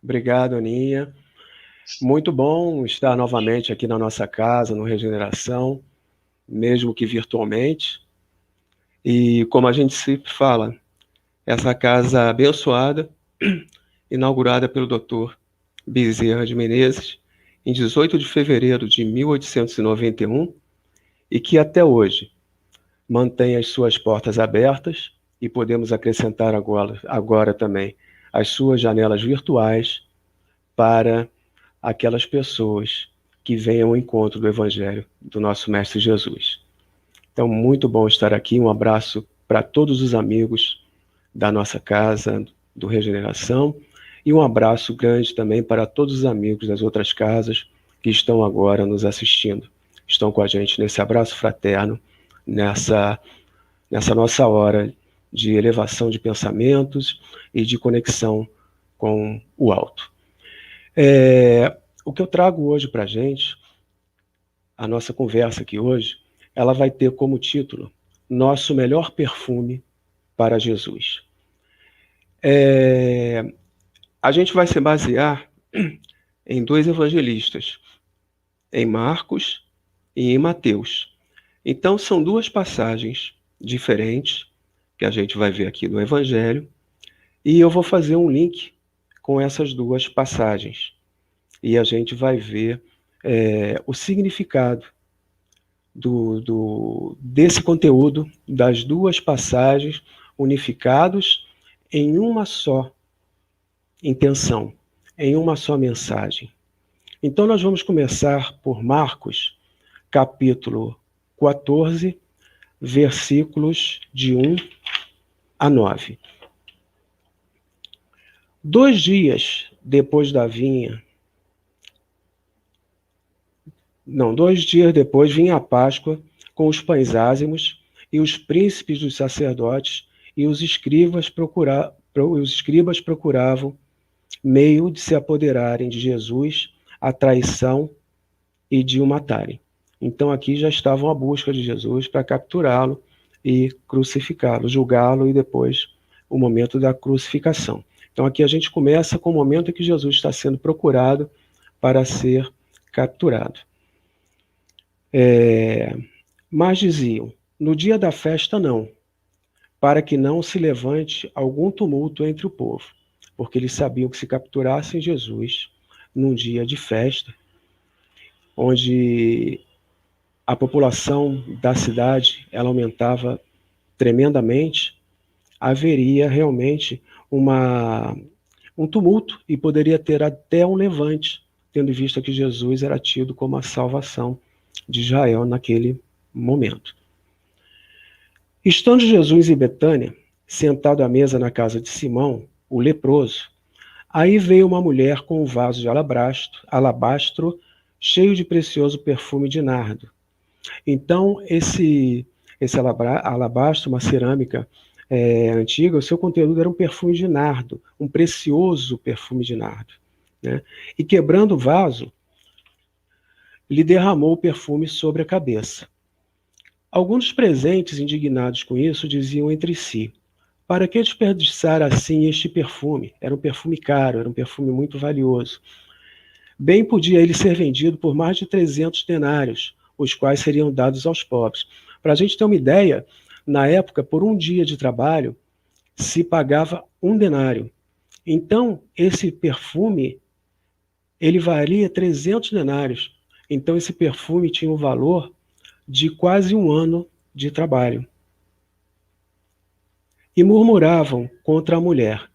Obrigado, Aninha. Muito bom estar novamente aqui na nossa casa, no Regeneração, mesmo que virtualmente. E como a gente sempre fala, essa casa abençoada, inaugurada pelo Dr. Bezerra de Menezes, em 18 de fevereiro de 1891, e que até hoje mantém as suas portas abertas, e podemos acrescentar agora também as suas janelas virtuais para aquelas pessoas que venham ao encontro do Evangelho do nosso Mestre Jesus. Então, muito bom estar aqui. Um abraço para todos os amigos da nossa casa, do Regeneração, e um abraço grande também para todos os amigos das outras casas que estão agora nos assistindo. Estão com a gente nesse abraço fraterno, nessa nossa hora de elevação de pensamentos e de conexão com o alto. O que eu trago hoje para a gente, a nossa conversa aqui hoje, ela vai ter como título Nosso Melhor Perfume para Jesus. A gente vai se basear em dois evangelistas, em Marcos e em Mateus. Então, são duas passagens diferentes que a gente vai ver aqui no Evangelho, e eu vou fazer um link com essas duas passagens. E a gente vai ver o significado desse conteúdo, das duas passagens, unificados em uma só intenção, em uma só mensagem. Então nós vamos começar por Marcos, capítulo 14, versículos de 1 a 9. 2 dias depois da vinha, 2 dias depois vinha a Páscoa com os pães ázimos, e os príncipes dos sacerdotes e os escribas procuravam meio de se apoderarem de Jesus, a traição e de o matarem. Então aqui já estavam à busca de Jesus para capturá-lo e crucificá-lo, julgá-lo, e depois o momento da crucificação. Então aqui a gente começa com o momento em que Jesus está sendo procurado para ser capturado. Mas diziam, no dia da festa não, para que não se levante algum tumulto entre o povo, porque eles sabiam que se capturassem Jesus num dia de festa, onde a população da cidade ela aumentava tremendamente, haveria realmente um tumulto, e poderia ter até um levante, tendo em vista que Jesus era tido como a salvação de Israel naquele momento. Estando Jesus em Betânia, sentado à mesa na casa de Simão, o leproso, aí veio uma mulher com um vaso de alabastro cheio de precioso perfume de nardo. Então, esse alabastro, uma cerâmica antiga, o seu conteúdo era um perfume de nardo, um precioso perfume de nardo, né? E quebrando o vaso, lhe derramou o perfume sobre a cabeça. Alguns dos presentes, indignados com isso, diziam entre si, para que desperdiçar assim este perfume? Era um perfume caro, era um perfume muito valioso. Bem podia ele ser vendido por mais de 300 denários, os quais seriam dados aos pobres. Para a gente ter uma ideia, na época, por um dia de trabalho, se pagava 1 denário. Então, esse perfume, ele valia 300 denários. Então, esse perfume tinha um valor de quase 1 ano de trabalho. E murmuravam contra a mulher.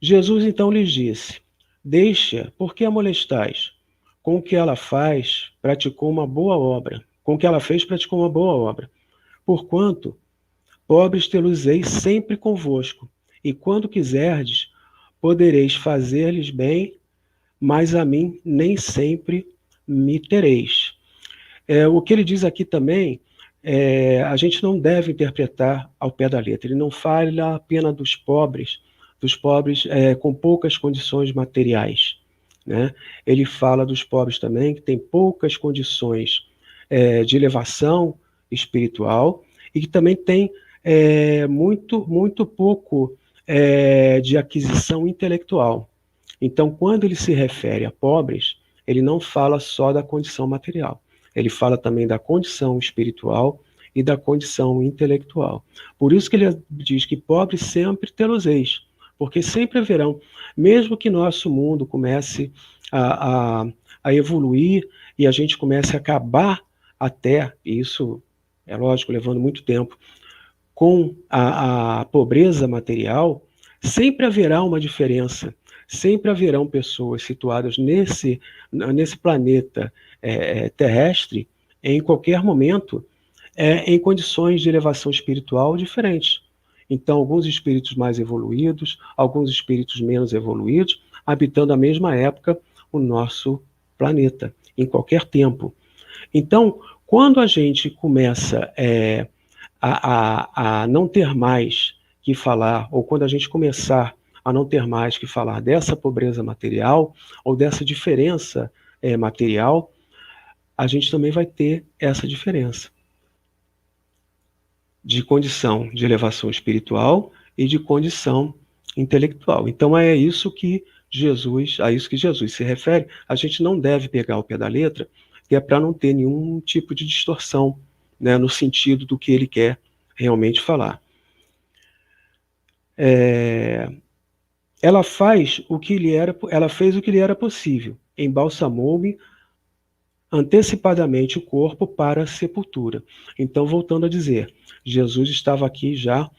Jesus então lhes disse, deixa, por que a molestais? Com o que ela faz, praticou uma boa obra. Com o que ela fez, praticou uma boa obra. Porquanto, pobres tê-los-ei sempre convosco, e quando quiserdes, podereis fazer-lhes bem, mas a mim nem sempre me tereis. O que ele diz aqui também, a gente não deve interpretar ao pé da letra. Ele não fala apenas dos pobres com poucas condições materiais, né? Ele fala dos pobres também que têm poucas condições de elevação espiritual, e que também têm muito pouco de aquisição intelectual. Então, quando ele se refere a pobres, ele não fala só da condição material. Ele fala também da condição espiritual e da condição intelectual. Por isso que ele diz que pobres sempre tê-los-eis, porque sempre haverão, mesmo que nosso mundo comece a evoluir e a gente comece a acabar até, isso é lógico, levando muito tempo, com a pobreza material, sempre haverá uma diferença, sempre haverão pessoas situadas nesse planeta terrestre, em qualquer momento, em condições de elevação espiritual diferentes. Então, alguns espíritos mais evoluídos, alguns espíritos menos evoluídos, habitando a mesma época o nosso planeta, em qualquer tempo. Então, quando a gente começa a não ter mais que falar, ou quando a gente começar a não ter mais que falar dessa pobreza material, ou dessa diferença material, a gente também vai ter essa diferença de condição de elevação espiritual e de condição intelectual. Então é isso que Jesus se refere. A gente não deve pegar ao pé da letra, que é para não ter nenhum tipo de distorção, né, no sentido do que ele quer realmente falar. Ela fez o que lhe era possível, embalsamou-me antecipadamente o corpo para a sepultura. Então, voltando a dizer, Jesus estava aqui já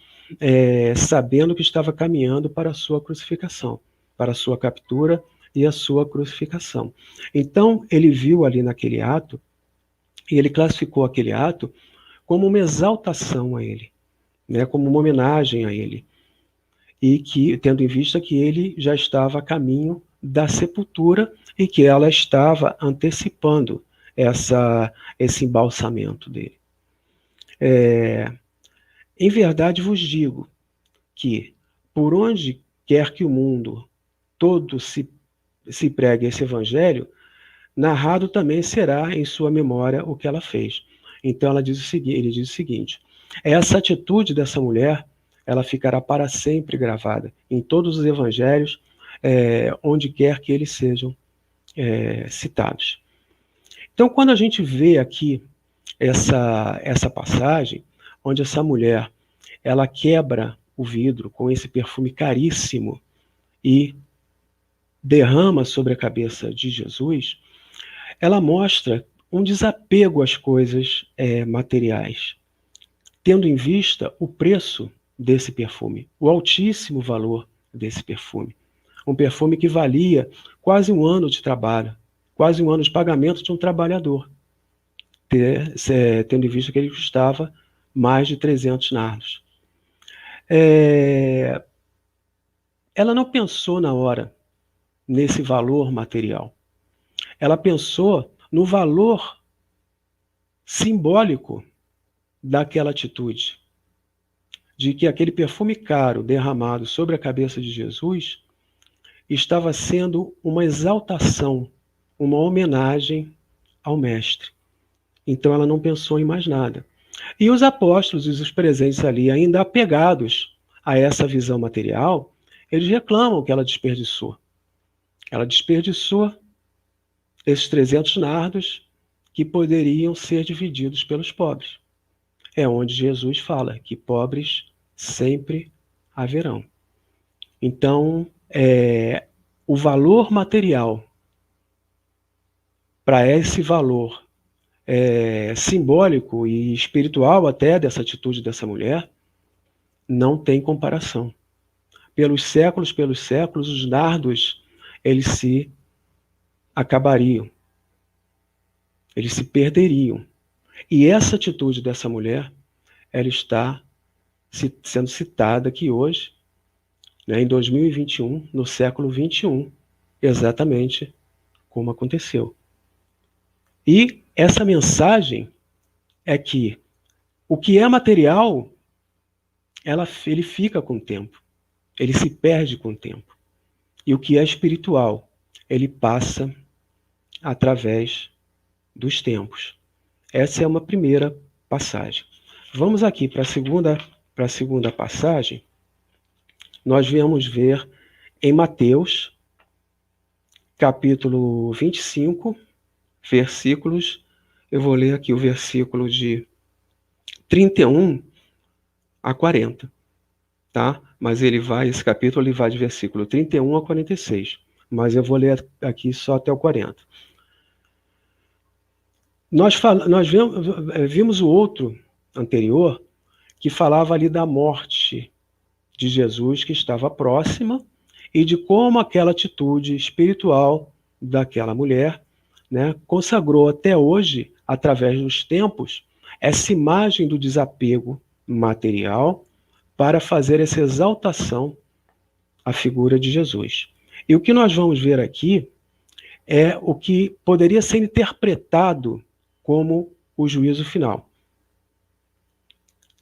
sabendo que estava caminhando para a sua crucificação, para a sua captura e a sua crucificação. Então, ele viu ali naquele ato, e ele classificou aquele ato como uma exaltação a ele, né, como uma homenagem a ele, e que, tendo em vista que ele já estava a caminho da sepultura e que ela estava antecipando esse embalsamento dele. Em verdade vos digo que, por onde quer que o mundo todo se pregue esse evangelho, narrado também será em sua memória o que ela fez. Então ele diz o seguinte, essa atitude dessa mulher, ela ficará para sempre gravada em todos os evangelhos, onde quer que eles sejam citados. Então, quando a gente vê aqui essa passagem, onde essa mulher, ela quebra o vidro com esse perfume caríssimo e derrama sobre a cabeça de Jesus, ela mostra um desapego às coisas materiais, tendo em vista o preço desse perfume, o altíssimo valor desse perfume. Um perfume que valia quase um ano de trabalho, quase um ano de pagamento de um trabalhador, tendo em vista que ele custava mais de 300 nardos. Ela não pensou na hora nesse valor material. Ela pensou no valor simbólico daquela atitude, de que aquele perfume caro derramado sobre a cabeça de Jesus estava sendo uma exaltação, uma homenagem ao Mestre. Então ela não pensou em mais nada. E os apóstolos e os presentes ali, ainda apegados a essa visão material, eles reclamam que ela desperdiçou. Ela desperdiçou esses 300 nardos que poderiam ser divididos pelos pobres. É onde Jesus fala que pobres sempre haverão. Então, o valor material, para esse valor simbólico e espiritual até dessa atitude dessa mulher, não tem comparação. Pelos séculos, os nardos, eles se acabariam, eles se perderiam. E essa atitude dessa mulher, ela está sendo citada aqui hoje, né, em 2021, no século 21, exatamente como aconteceu. E essa mensagem é que o que é material, ele fica com o tempo, ele se perde com o tempo. E o que é espiritual, ele passa através dos tempos. Essa é uma primeira passagem. Vamos aqui para a segunda passagem. Nós viemos ver em Mateus, capítulo 25, versículos, eu vou ler aqui o versículo de 31 a 40, tá? Mas esse capítulo ele vai de versículo 31 a 46, mas eu vou ler aqui só até o 40. Nós vimos o outro anterior, que falava ali da morte de Jesus, que estava próxima, e de como aquela atitude espiritual daquela mulher, né, consagrou até hoje, através dos tempos, essa imagem do desapego material para fazer essa exaltação à figura de Jesus. E o que nós vamos ver aqui é o que poderia ser interpretado como o juízo final,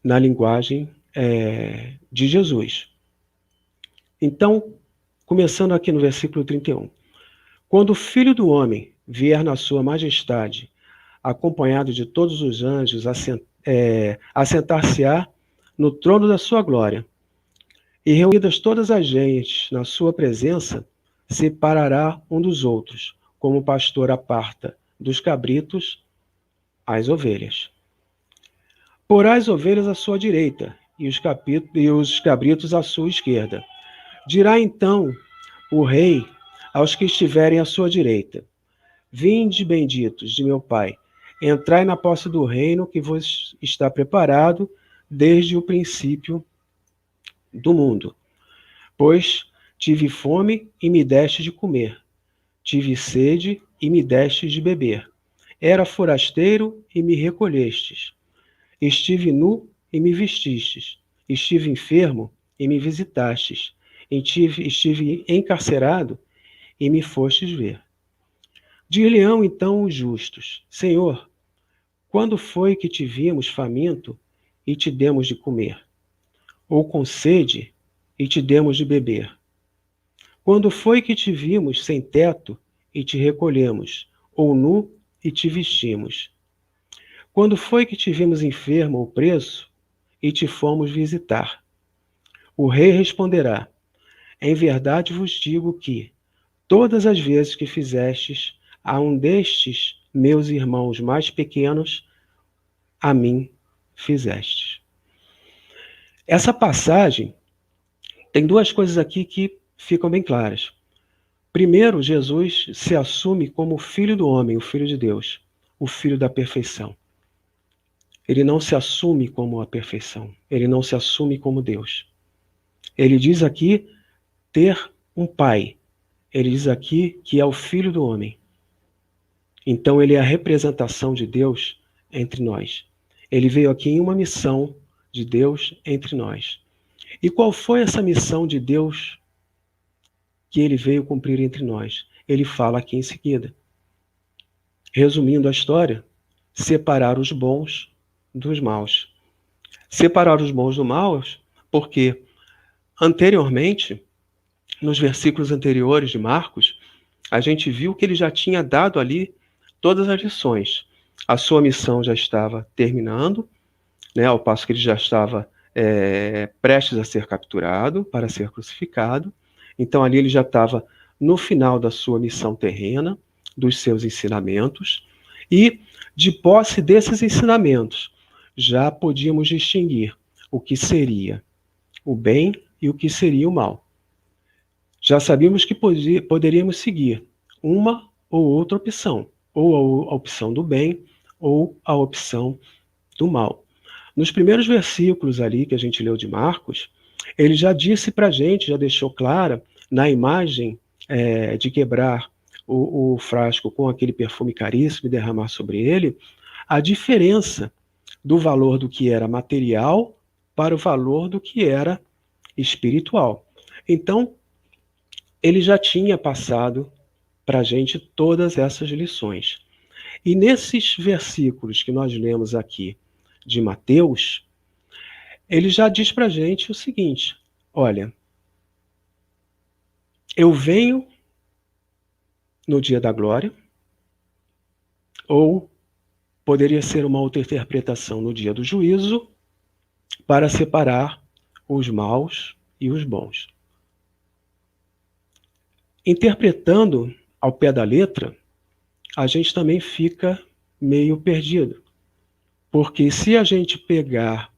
na linguagem de Jesus. Então, começando aqui no versículo 31. Quando o Filho do Homem vier na sua majestade, acompanhado de todos os anjos, assentar-se-á no trono da sua glória, e reunidas todas as gentes na sua presença, separará um dos outros, como o pastor aparta dos cabritos as ovelhas. Porá as ovelhas à sua direita, e os cabritos à sua esquerda. Dirá então o rei aos que estiverem à sua direita: Vinde, benditos de meu Pai, entrai na posse do reino que vos está preparado desde o princípio do mundo. Pois tive fome e me deste de comer, tive sede e me deste de beber. Era forasteiro e me recolhestes. Estive nu e me vestistes. Estive enfermo e me visitastes. Estive encarcerado e me fostes ver. Dir-lhe-ão então os justos: Senhor, quando foi que te vimos faminto e te demos de comer? Ou com sede e te demos de beber? Quando foi que te vimos sem teto e te recolhemos? Ou nu e te vestimos? Quando foi que te vimos enfermo ou preso e te fomos visitar? O rei responderá: Em verdade vos digo que, todas as vezes que fizestes a um destes meus irmãos mais pequenos, a mim fizestes. Essa passagem tem duas coisas aqui que ficam bem claras. Primeiro, Jesus se assume como o Filho do homem, o Filho de Deus, o Filho da perfeição. Ele não se assume como a perfeição, ele não se assume como Deus. Ele diz aqui ter um pai, ele diz aqui que é o Filho do homem. Então ele é a representação de Deus entre nós. Ele veio aqui em uma missão de Deus entre nós. E qual foi essa missão de Deus que ele veio cumprir entre nós? Ele fala aqui em seguida. Resumindo a história, separar os bons dos maus. Separar os bons dos maus, porque anteriormente, nos versículos anteriores de Marcos, a gente viu que ele já tinha dado ali todas as lições. A sua missão já estava terminando, né, ao passo que ele já estava prestes a ser capturado para ser crucificado. Então ali ele já estava no final da sua missão terrena, dos seus ensinamentos, e de posse desses ensinamentos já podíamos distinguir o que seria o bem e o que seria o mal. Já sabíamos que poderíamos seguir uma ou outra opção, ou a opção do bem ou a opção do mal. Nos primeiros versículos ali que a gente leu de Marcos, ele já disse para a gente, já deixou clara, na imagem de quebrar o frasco com aquele perfume caríssimo e derramar sobre ele, a diferença do valor do que era material para o valor do que era espiritual. Então, ele já tinha passado para a gente todas essas lições. E nesses versículos que nós lemos aqui de Mateus, ele já diz para a gente o seguinte: olha, eu venho no dia da glória, ou poderia ser uma outra interpretação no dia do juízo, para separar os maus e os bons. Interpretando ao pé da letra, a gente também fica meio perdido. Porque se a gente pegar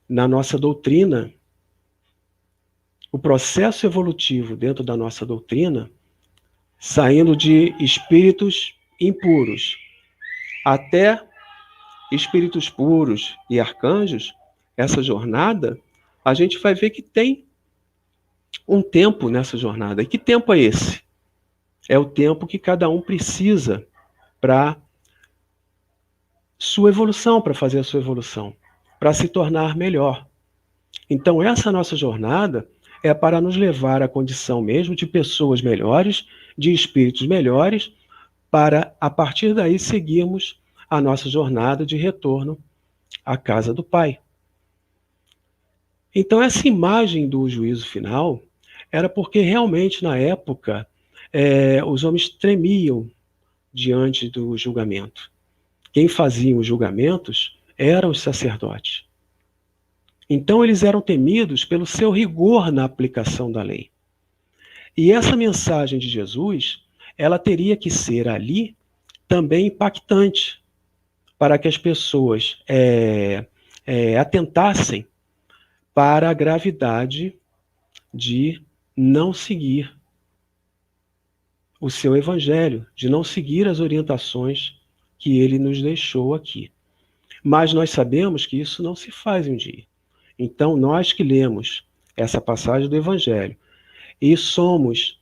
na nossa doutrina, o processo evolutivo dentro da nossa doutrina, saindo de espíritos impuros até espíritos puros e arcanjos, essa jornada, a gente vai ver que tem um tempo nessa jornada. E que tempo é esse? É o tempo que cada um precisa para sua evolução, para fazer a sua evolução, para se tornar melhor. Então, essa nossa jornada é para nos levar à condição mesmo de pessoas melhores, de espíritos melhores, para, a partir daí, seguirmos a nossa jornada de retorno à casa do Pai. Então, essa imagem do juízo final era porque realmente, na época, os homens tremiam diante do julgamento. Quem fazia os julgamentos eram os sacerdotes. Então, eles eram temidos pelo seu rigor na aplicação da lei. E essa mensagem de Jesus, ela teria que ser ali também impactante, para que as pessoas atentassem para a gravidade de não seguir o seu evangelho, de não seguir as orientações que ele nos deixou aqui. Mas nós sabemos que isso não se faz em um dia. Então, nós que lemos essa passagem do evangelho e somos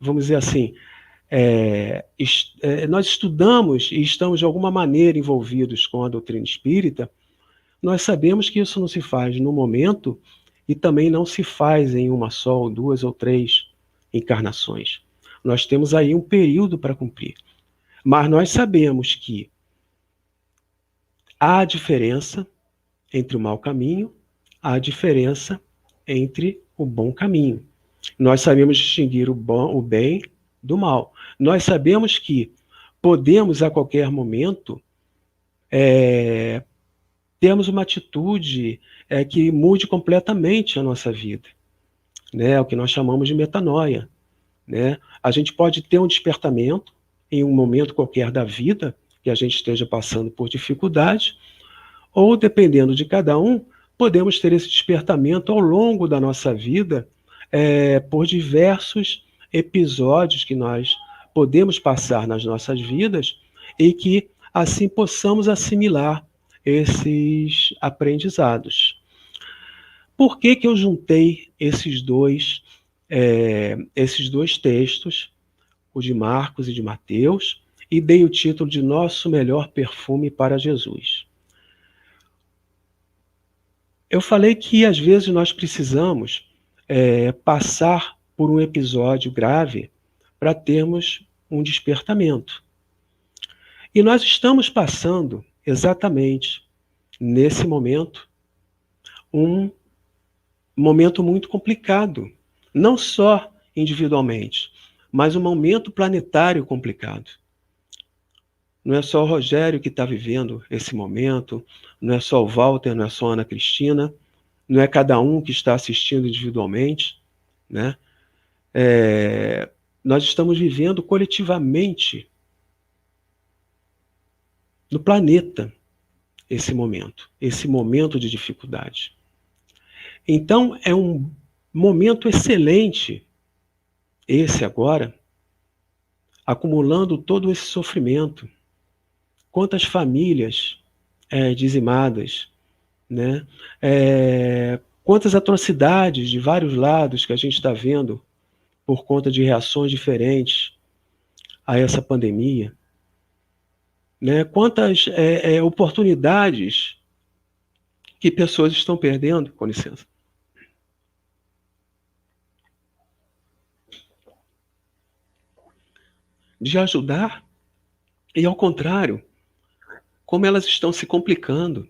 vamos dizer assim, nós estudamos e estamos de alguma maneira envolvidos com a doutrina espírita, nós sabemos que isso não se faz no momento e também não se faz em uma só, ou duas ou três encarnações. Nós temos aí um período para cumprir. Mas nós sabemos que há diferença entre o mau caminho, há diferença entre o bom caminho. Nós sabemos distinguir o bem do mal. Nós sabemos que podemos, a qualquer momento, termos uma atitude que mude completamente a nossa vida, né? O que nós chamamos de metanoia, né? A gente pode ter um despertamento em um momento qualquer da vida, que a gente esteja passando por dificuldade, ou, dependendo de cada um, podemos ter esse despertamento ao longo da nossa vida, por diversos episódios que nós podemos passar nas nossas vidas e que assim possamos assimilar esses aprendizados. Por que eu juntei esses dois textos, o de Marcos e de Mateus, e dei o título de Nosso Melhor Perfume para Jesus? Eu falei que às vezes nós precisamos passar por um episódio grave para termos um despertamento. E nós estamos passando exatamente nesse momento um momento muito complicado, não só individualmente, mas um momento planetário complicado. Não é só o Rogério que está vivendo esse momento, não é só o Walter, não é só a Ana Cristina, não é cada um que está assistindo individualmente, né? Nós estamos vivendo coletivamente no planeta esse momento de dificuldade. Então, é um momento excelente, esse agora, acumulando todo esse sofrimento. Quantas famílias dizimadas, né? Quantas atrocidades de vários lados que a gente está vendo por conta de reações diferentes a essa pandemia, né? Quantas oportunidades que pessoas estão perdendo, com licença. De ajudar, e ao contrário, como elas estão se complicando.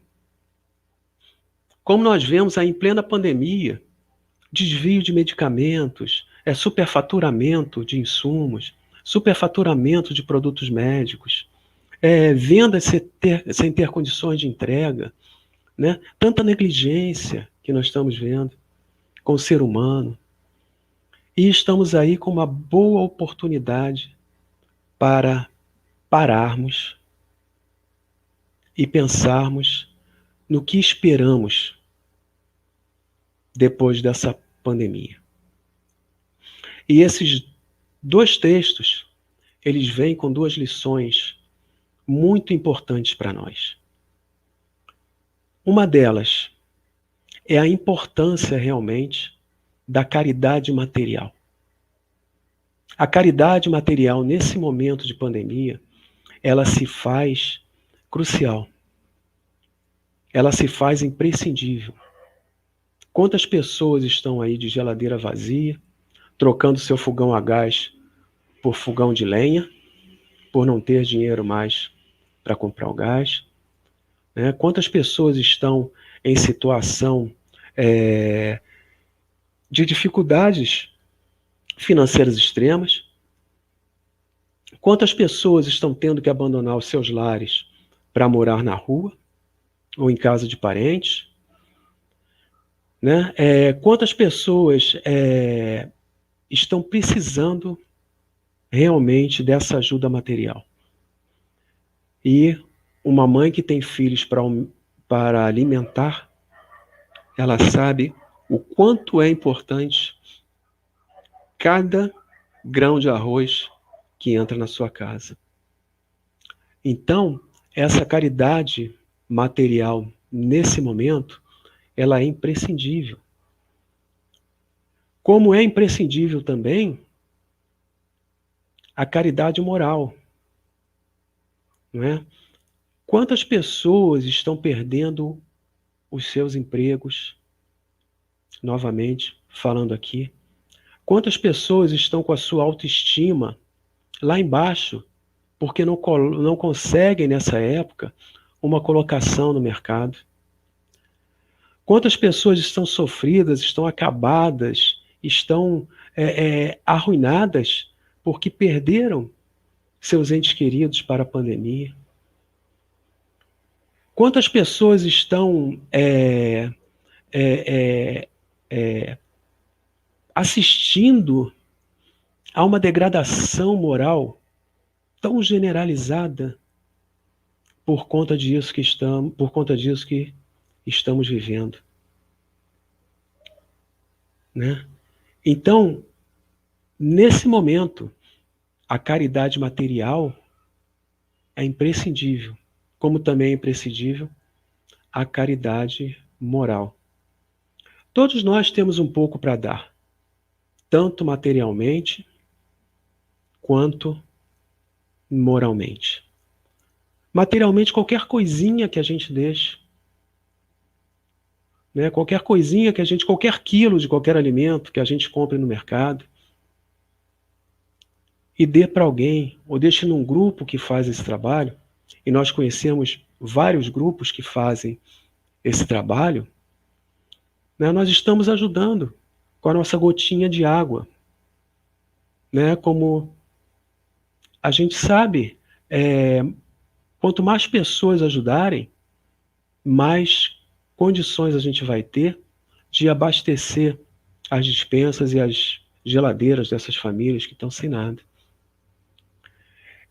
Como nós vemos aí em plena pandemia, desvio de medicamentos, superfaturamento de insumos, superfaturamento de produtos médicos, vendas sem ter condições de entrega, né? Tanta negligência que nós estamos vendo. com o ser humano. E estamos aí com uma boa oportunidade para pararmos e pensarmos no que esperamos depois dessa pandemia. E esses dois textos, eles vêm com duas lições muito importantes para nós. Uma delas é a importância realmente da caridade material. A caridade material, nesse momento de pandemia, ela se faz crucial. Ela se faz imprescindível. Quantas pessoas estão aí de geladeira vazia, trocando seu fogão a gás por fogão de lenha, por não ter dinheiro mais para comprar o gás? Né? Quantas pessoas estão em situação de dificuldades financeiras extremas? Quantas pessoas estão tendo que abandonar os seus lares para morar na rua ou em casa de parentes? Né? Quantas pessoas estão precisando realmente dessa ajuda material? E uma mãe que tem filhos para alimentar, ela sabe o quanto é importante cada grão de arroz que entra na sua casa. Então, essa caridade material, nesse momento, ela é imprescindível. Como é imprescindível também a caridade moral. Não é? Quantas pessoas estão perdendo os seus empregos? Novamente, falando aqui. Quantas pessoas estão com a sua autoestima lá embaixo, porque não conseguem, nessa época, uma colocação no mercado? Quantas pessoas estão sofridas, estão acabadas, estão arruinadas, porque perderam seus entes queridos para a pandemia? Quantas pessoas estão assistindo a uma degradação moral tão generalizada por conta disso que estamos vivendo, né? Então, nesse momento, a caridade material é imprescindível, como também é imprescindível a caridade moral. Todos nós temos um pouco para dar, tanto materialmente quanto moralmente. Materialmente, qualquer coisinha que a gente deixe, né? Qualquer coisinha que qualquer quilo de qualquer alimento que a gente compre no mercado e dê para alguém, ou deixe num grupo que faz esse trabalho, e nós conhecemos vários grupos que fazem esse trabalho, né? Nós estamos ajudando com a nossa gotinha de água, né? Como a gente sabe, quanto mais pessoas ajudarem, mais condições a gente vai ter de abastecer as despensas e as geladeiras dessas famílias que estão sem nada.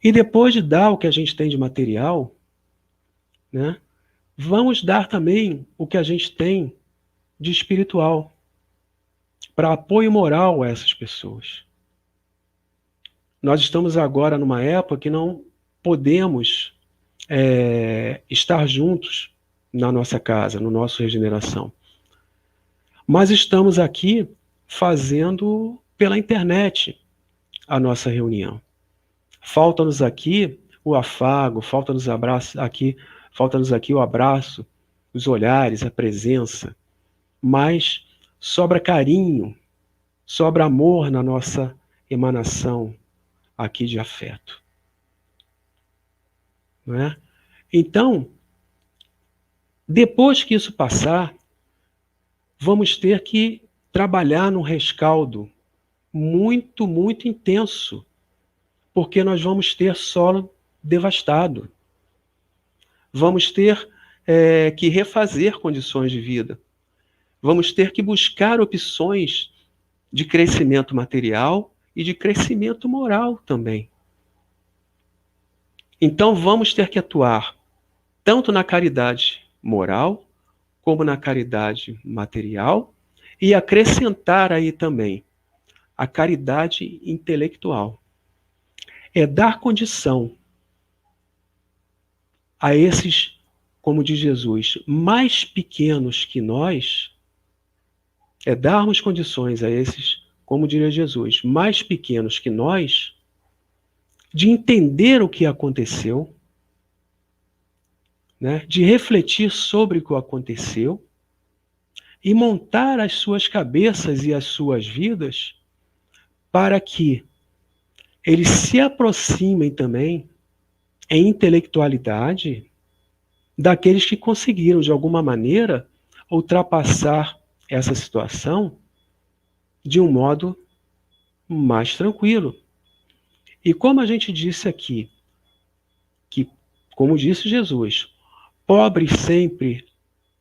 E depois de dar o que a gente tem de material, né, vamos dar também o que a gente tem de espiritual, para apoio moral a essas pessoas. Nós estamos agora numa época que não podemos estar juntos na nossa casa, no nosso Regeneração. Mas estamos aqui fazendo pela internet a nossa reunião. Falta-nos aqui o afago, falta-nos aqui o abraço, os olhares, a presença, mas sobra carinho, sobra amor na nossa emanação aqui de afeto. Não é? Então, depois que isso passar, vamos ter que trabalhar num rescaldo muito, muito intenso, porque nós vamos ter solo devastado. Vamos ter que refazer condições de vida. Vamos ter que buscar opções de crescimento material e de crescimento moral também. Então, vamos ter que atuar tanto na caridade moral, como na caridade material, e acrescentar aí também a caridade intelectual. É dar condição a esses, como diz Jesus, mais pequenos que nós, é darmos condições a esses, como diria Jesus, mais pequenos que nós, de entender o que aconteceu, né, de refletir sobre o que aconteceu e montar as suas cabeças e as suas vidas para que eles se aproximem também em intelectualidade daqueles que conseguiram, de alguma maneira, ultrapassar essa situação de um modo mais tranquilo. E como a gente disse aqui, que, como disse Jesus,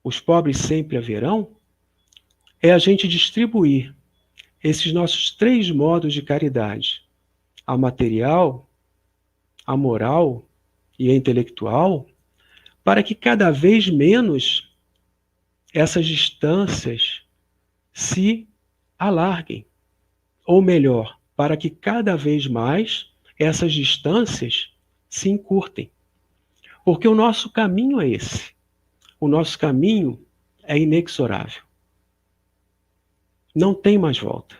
os pobres sempre haverão, é a gente distribuir esses nossos 3 modos de caridade, a material, a moral e a intelectual, para que cada vez menos essas distâncias se alarguem. Ou melhor, para que cada vez mais essas distâncias se encurtem. Porque o nosso caminho é esse. O nosso caminho é inexorável. Não tem mais volta.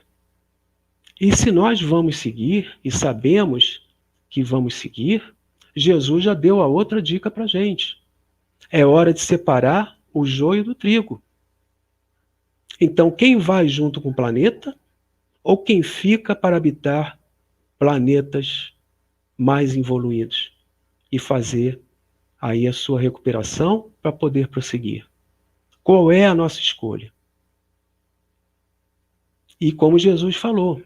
E se nós vamos seguir, e sabemos que vamos seguir, Jesus já deu a outra dica para a gente. É hora de separar o joio do trigo. Então, quem vai junto com o planeta, ou quem fica para habitar planetas mais evoluídos e fazer aí a sua recuperação para poder prosseguir? Qual é a nossa escolha? E como Jesus falou,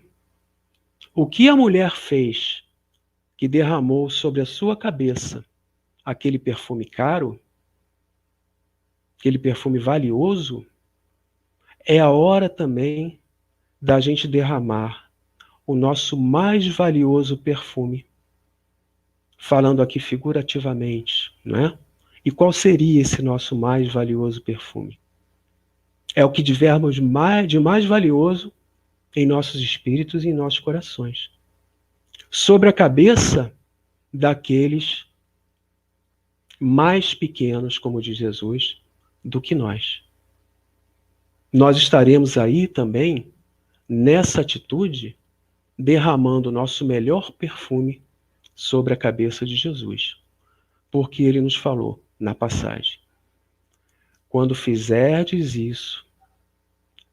o que a mulher fez que derramou sobre a sua cabeça aquele perfume caro, aquele perfume valioso, é a hora também da gente derramar o nosso mais valioso perfume, falando aqui figurativamente, não é? E qual seria esse nosso mais valioso perfume? É o que tivermos de mais valioso em nossos espíritos e em nossos corações, sobre a cabeça daqueles mais pequenos, como diz Jesus, do que nós. Nós estaremos aí também, nessa atitude, derramando o nosso melhor perfume sobre a cabeça de Jesus. Porque ele nos falou na passagem: quando fizerdes isso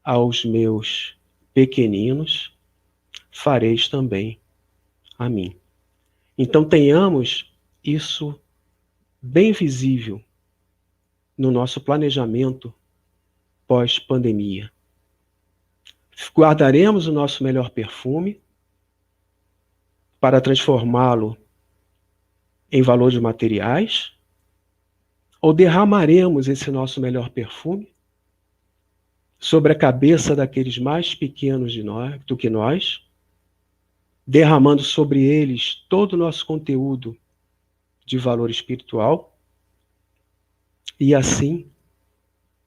aos meus pequeninos, fareis também a mim. Então tenhamos isso bem visível no nosso planejamento pós-pandemia. Guardaremos o nosso melhor perfume para transformá-lo em valor de materiais, ou derramaremos esse nosso melhor perfume sobre a cabeça daqueles mais pequenos do que nós, derramando sobre eles todo o nosso conteúdo de valor espiritual, e assim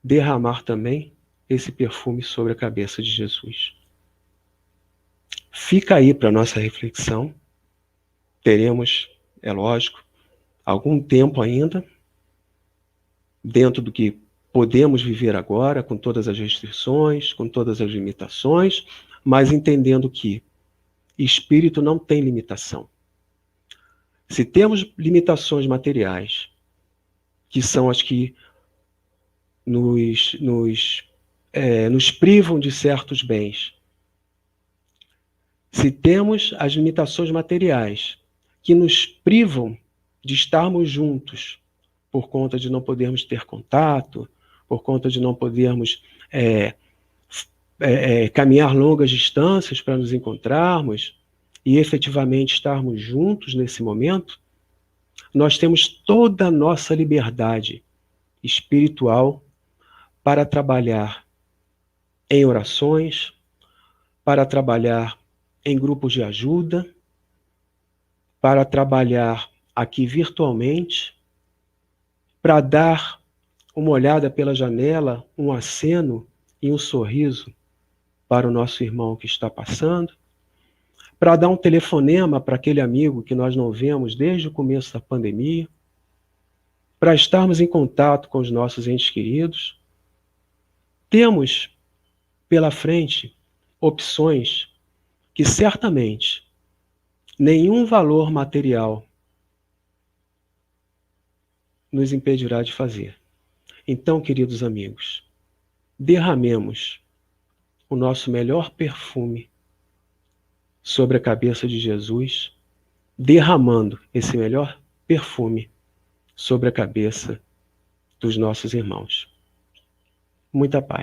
derramar também esse perfume sobre a cabeça de Jesus. Fica aí para a nossa reflexão. Teremos, é lógico, algum tempo ainda, dentro do que podemos viver agora, com todas as restrições, com todas as limitações, mas entendendo que espírito não tem limitação. Se temos limitações materiais, que são as que nos privam de certos bens, se temos as limitações materiais que nos privam de estarmos juntos, por conta de não podermos ter contato, por conta de não podermos caminhar longas distâncias para nos encontrarmos e efetivamente estarmos juntos nesse momento, nós temos toda a nossa liberdade espiritual para trabalhar em orações, para trabalhar em grupos de ajuda, para trabalhar aqui virtualmente, para dar uma olhada pela janela, um aceno e um sorriso para o nosso irmão que está passando, para dar um telefonema para aquele amigo que nós não vemos desde o começo da pandemia, para estarmos em contato com os nossos entes queridos. Temos pela frente opções que certamente nenhum valor material nos impedirá de fazer. Então, queridos amigos, derramemos o nosso melhor perfume sobre a cabeça de Jesus, derramando esse melhor perfume sobre a cabeça dos nossos irmãos. Muita paz.